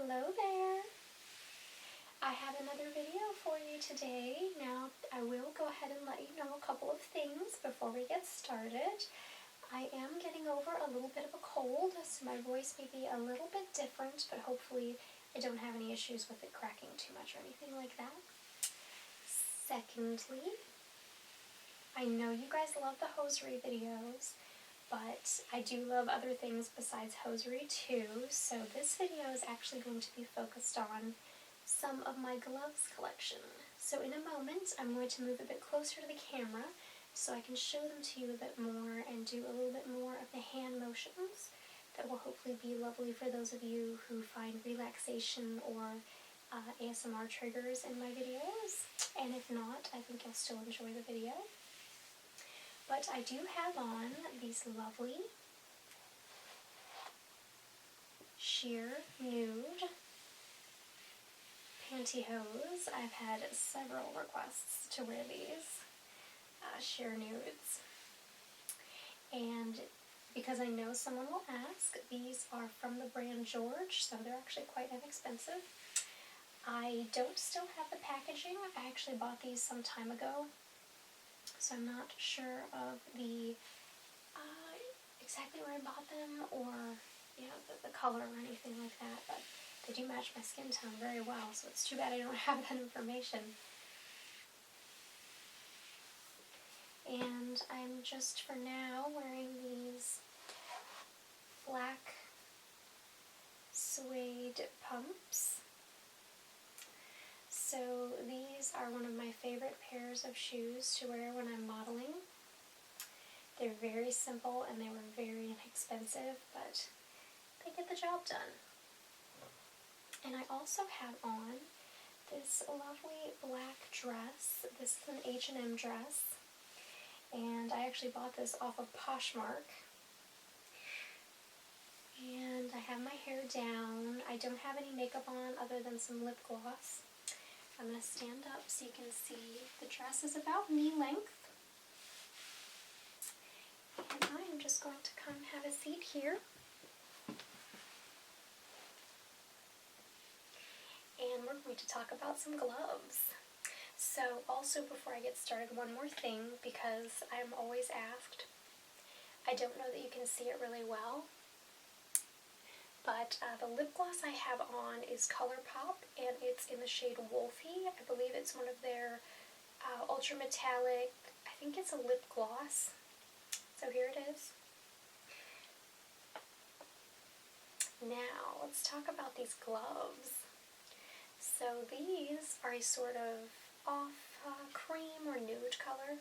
Hello there! I have another video for you today. Now, I will go ahead and let you know a couple of things before we get started. I am getting over a little bit of a cold, so my voice may be a little bit different, but hopefully I don't have any issues with it cracking too much or anything like that. Secondly, I know you guys love the hosiery videos, but I do love other things besides hosiery too, so this video is actually going to be focused on some of my gloves collection. So in a moment, I'm going to move a bit closer to the camera so I can show them to you a bit more and do a little bit more of the hand motions that will hopefully be lovely for those of you who find relaxation or ASMR triggers in my videos. And if not, I think you'll still enjoy the video. But I do have on these lovely sheer nude pantyhose. I've had several requests to wear these sheer nudes. And because I know someone will ask, these are from the brand George, so they're actually quite inexpensive. I don't still have the packaging. I actually bought these some time ago, so I'm not sure of the exactly where I bought them or the color or anything like that, but they do match my skin tone very well, so it's too bad I don't have that information. And I'm just for now wearing these black suede pumps. So these are one of my favorite pairs of shoes to wear when I'm modeling. They're very simple and they were very inexpensive, but they get the job done. And I also have on this lovely black dress. This is an H&M dress, and I actually bought this off of Poshmark. And I have my hair down. I don't have any makeup on other than some lip gloss. I'm going to stand up so you can see the dress is about knee length. And I am just going to come have a seat here. And we're going to talk about some gloves. So also before I get started, one more thing, because I'm always asked. I don't know that you can see it really well, but the lip gloss I have on is ColourPop, and it's in the shade Wolfie. I believe it's one of their ultra metallic, I think it's a lip gloss. So here it is. Now, let's talk about these gloves. So these are a sort of off cream or nude color,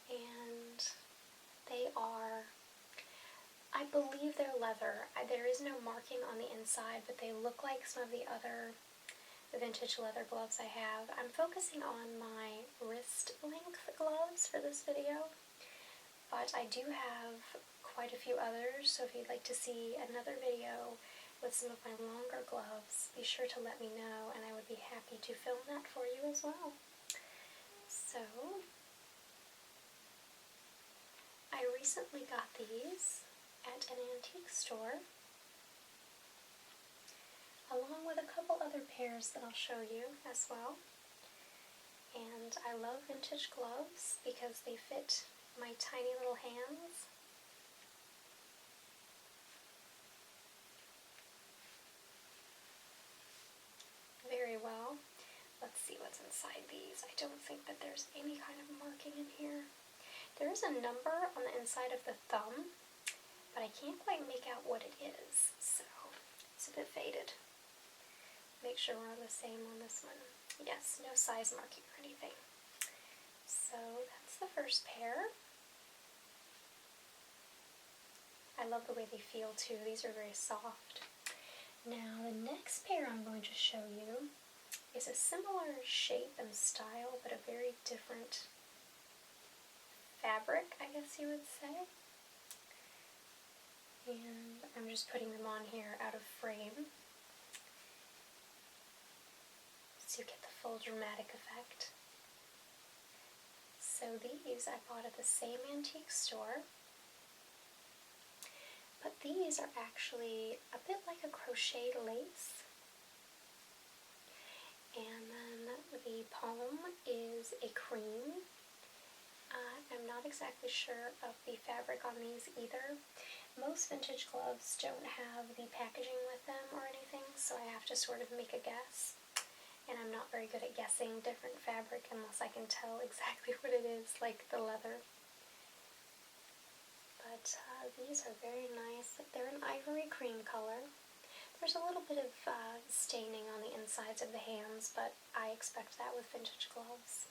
and they are, I believe they're leather. There is no marking on the inside, but they look like some of the other vintage leather gloves I have. I'm focusing on my wrist length gloves for this video, but I do have quite a few others, so if you'd like to see another video with some of my longer gloves, be sure to let me know, and I would be happy to film that for you as well. So, I recently got these at an antique store, along with a couple other pairs that I'll show you as well. And I love vintage gloves because they fit my tiny little hands. Very well. Let's see what's inside these. I don't think that there's any kind of marking in here. There is a number on the inside of the thumb, but I can't quite make out what it is, so it's a bit faded. Make sure we're on the same on this one. Yes, no size marking or anything. So that's the first pair. I love the way they feel too. These are very soft. Now the next pair I'm going to show you is a similar shape and style, but a very different fabric, I guess you would say. And I'm just putting them on here out of frame so you get the full dramatic effect. So these I bought at the same antique store. But these are actually a bit like a crocheted lace. And then the palm is a cream. I'm not exactly sure of the fabric on these either. Most vintage gloves don't have the packaging with them or anything, so I have to sort of make a guess. And I'm not very good at guessing different fabric unless I can tell exactly what it is, like the leather. But these are very nice. They're an ivory cream color. There's a little bit of staining on the insides of the hands, but I expect that with vintage gloves.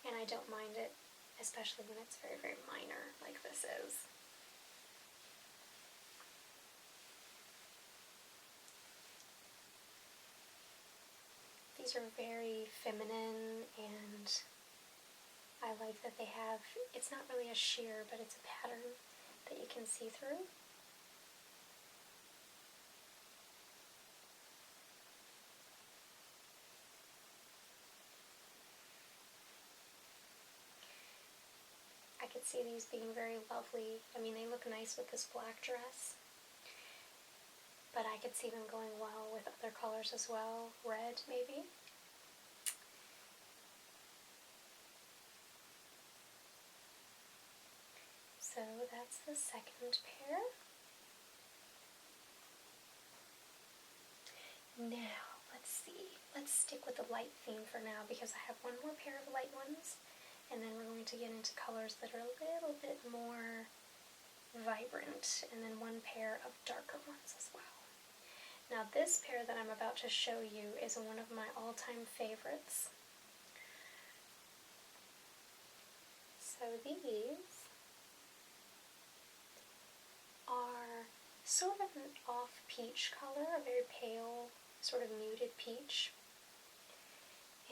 And I don't mind it, especially when it's very, very minor, like this is. These are very feminine, and I like that they have, it's not really a sheer, but it's a pattern that you can see through. I could see these being very lovely. I mean, they look nice with this black dress, but I could see them going well with other colors as well. Red, maybe. So that's the second pair. Now, let's see. Let's stick with the light theme for now because I have one more pair of light ones, and then we're going to get into colors that are a little bit more vibrant, and then one pair of darker ones as well. Now this pair that I'm about to show you is one of my all-time favorites. So these are sort of an off peach color, a very pale, sort of muted peach.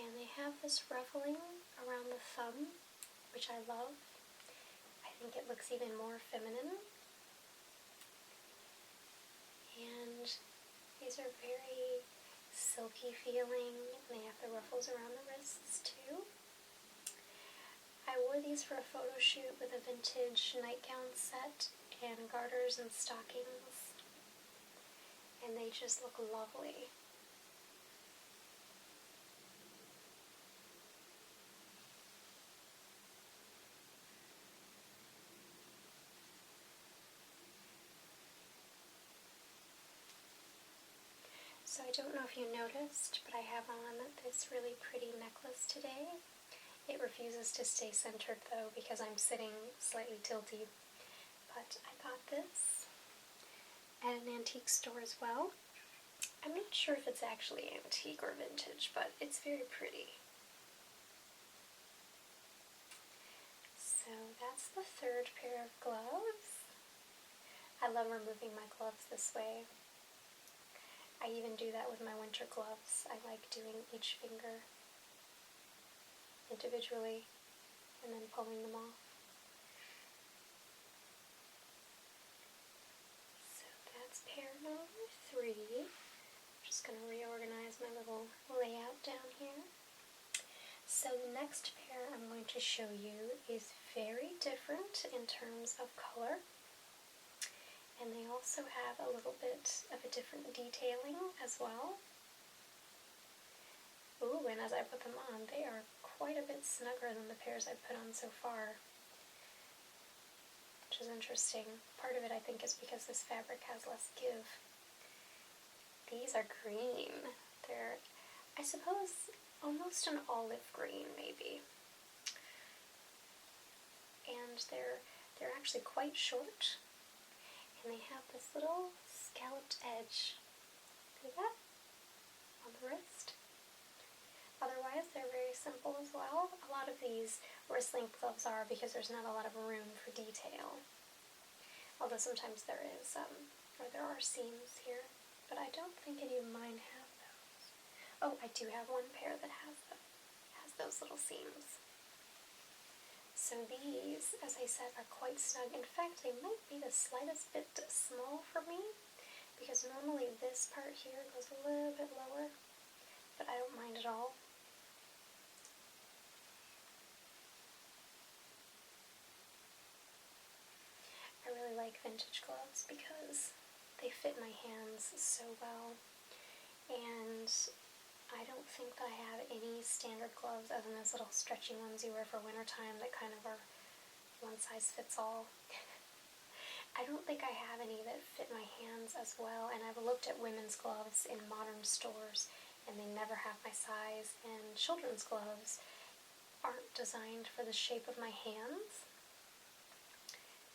And they have this ruffling around the thumb, which I love. I think it looks even more feminine. And these are very silky feeling, and they have the ruffles around the wrists too. I wore these for a photo shoot with a vintage nightgown set and garters and stockings, and they just look lovely. So I don't know if you noticed, but I have on this really pretty necklace today. It refuses to stay centered though because I'm sitting slightly tilty. But I got this at an antique store as well. I'm not sure if it's actually antique or vintage, but it's very pretty. So that's the third pair of gloves. I love removing my gloves this way. I even do that with my winter gloves. I like doing each finger individually and then pulling them off. So that's pair number 3. I'm just going to reorganize my little layout down here. So the next pair I'm going to show you is very different in terms of color. And they also have a little bit of a different detailing as well. Ooh, and as I put them on, they are quite a bit snugger than the pairs I've put on so far, which is interesting. Part of it, I think, is because this fabric has less give. These are green. They're, I suppose, almost an olive green, maybe. And they're actually quite short. And they have this little scalloped edge. See that? On the wrist. Otherwise, they're very simple as well. A lot of these wrist-length gloves are because there's not a lot of room for detail. Although sometimes there is, or there are seams here. But I don't think any of mine have those. Oh, I do have one pair that has those little seams. So these, as I said, are quite snug. In fact, they might be the slightest bit small for me, because normally this part here goes a little bit lower, but I don't mind at all. I really like vintage gloves because they fit my hands so well, And I don't think that I have any standard gloves other than those little stretchy ones you wear for wintertime that kind of are one size fits all. I don't think I have any that fit my hands as well, and I've looked at women's gloves in modern stores and they never have my size, and children's gloves aren't designed for the shape of my hands.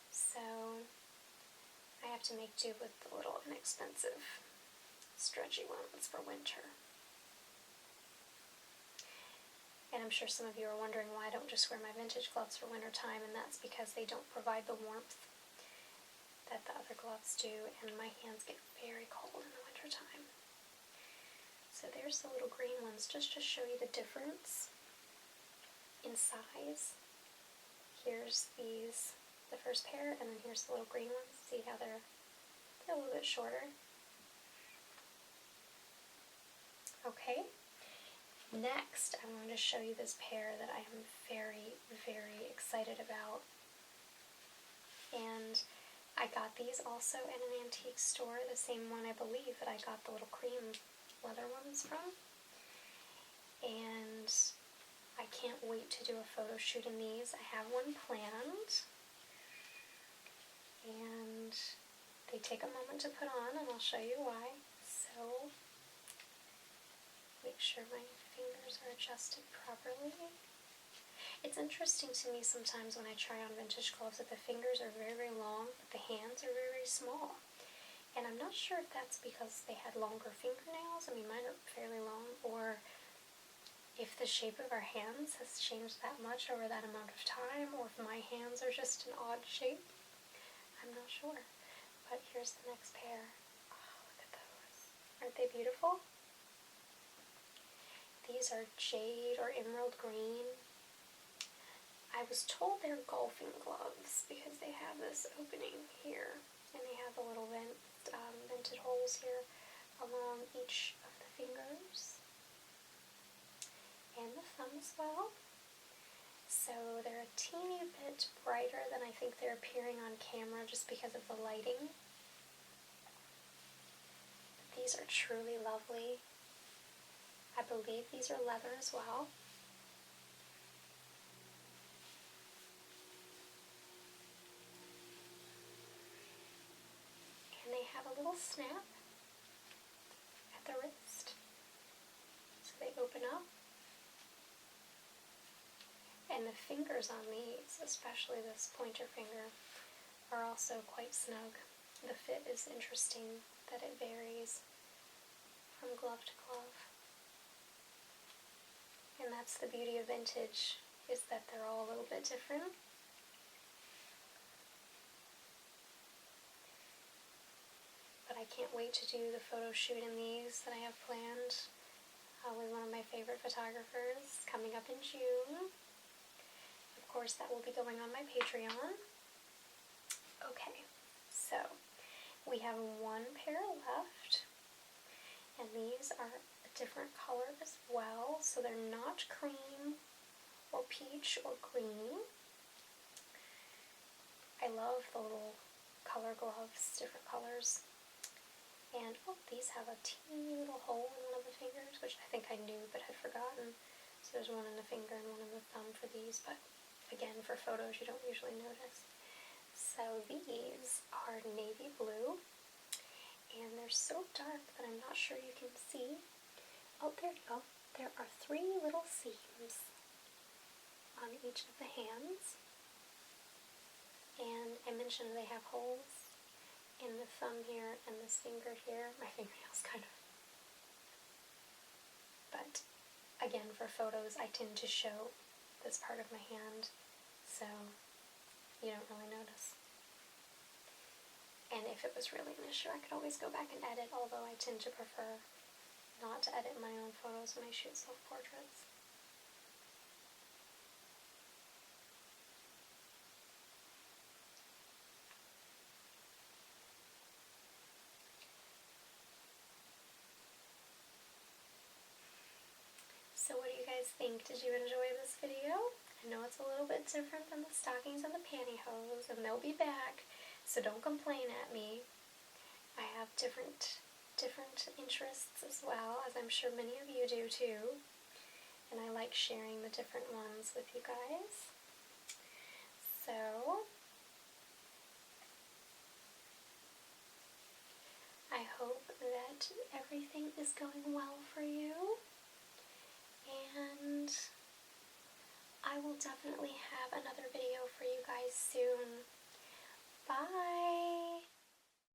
So I have to make do with the little inexpensive stretchy ones for winter. And I'm sure some of you are wondering why I don't just wear my vintage gloves for winter time, and that's because they don't provide the warmth that the other gloves do, and my hands get very cold in the winter time. So there's the little green ones, just to show you the difference in size. Here's these, the first pair, and then here's the little green ones. See how they're a little bit shorter. Okay, next I wanted to show you this pair that I am very, very excited about. And I got these also at an antique store, the same one I believe that I got the little cream leather ones from. And I can't wait to do a photo shoot in these. I have one planned. And they take a moment to put on, and I'll show you why. So, make sure my fingers are adjusted properly. It's interesting to me sometimes when I try on vintage gloves that the fingers are very, very long, but the hands are very, very small. And I'm not sure if that's because they had longer fingernails, I mean mine are fairly long, or if the shape of our hands has changed that much over that amount of time, or if my hands are just an odd shape. I'm not sure. But here's the next pair. Oh, look at those. Aren't they beautiful? These are jade or emerald green. I was told they're golfing gloves because they have this opening here, and they have the little vented holes here along each of the fingers and the thumb as well. So they're a teeny bit brighter than I think they're appearing on camera just because of the lighting. These are truly lovely. I believe these are leather as well. And they have a little snap at the wrist. So they open up. And the fingers on these, especially this pointer finger, are also quite snug. The fit is interesting that it varies from glove to glove. And that's the beauty of vintage, is that they're all a little bit different. But I can't wait to do the photo shoot in these that I have planned with one of my favorite photographers coming up in June. Of course, that will be going on my Patreon. Okay, so we have one pair left, and these are a different color as well, so they're not cream or peach or green. I love the little color gloves, different colors. And oh, these have a teeny little hole in one of the fingers, which I think I knew but had forgotten. So there's one in the finger and one in the thumb for these, but again, for photos you don't usually notice. So these are navy blue, and they're so dark that I'm not sure you can see. Oh, there you go. There are 3 little seams on each of the hands. And I mentioned they have holes in the thumb here and this finger here. My fingernails kind of. But again, for photos, I tend to show this part of my hand, so you don't really notice. And if it was really an issue, I could always go back and edit, although I tend to prefer not to edit my own photos when I shoot self-portraits. So what do you guys think? Did you enjoy this video? I know it's a little bit different than the stockings and the pantyhose, and they'll be back, so don't complain at me. I have different different interests as well, as I'm sure many of you do too. And I like sharing the different ones with you guys. So, I hope that everything is going well for you, and I will definitely have another video for you guys soon. Bye!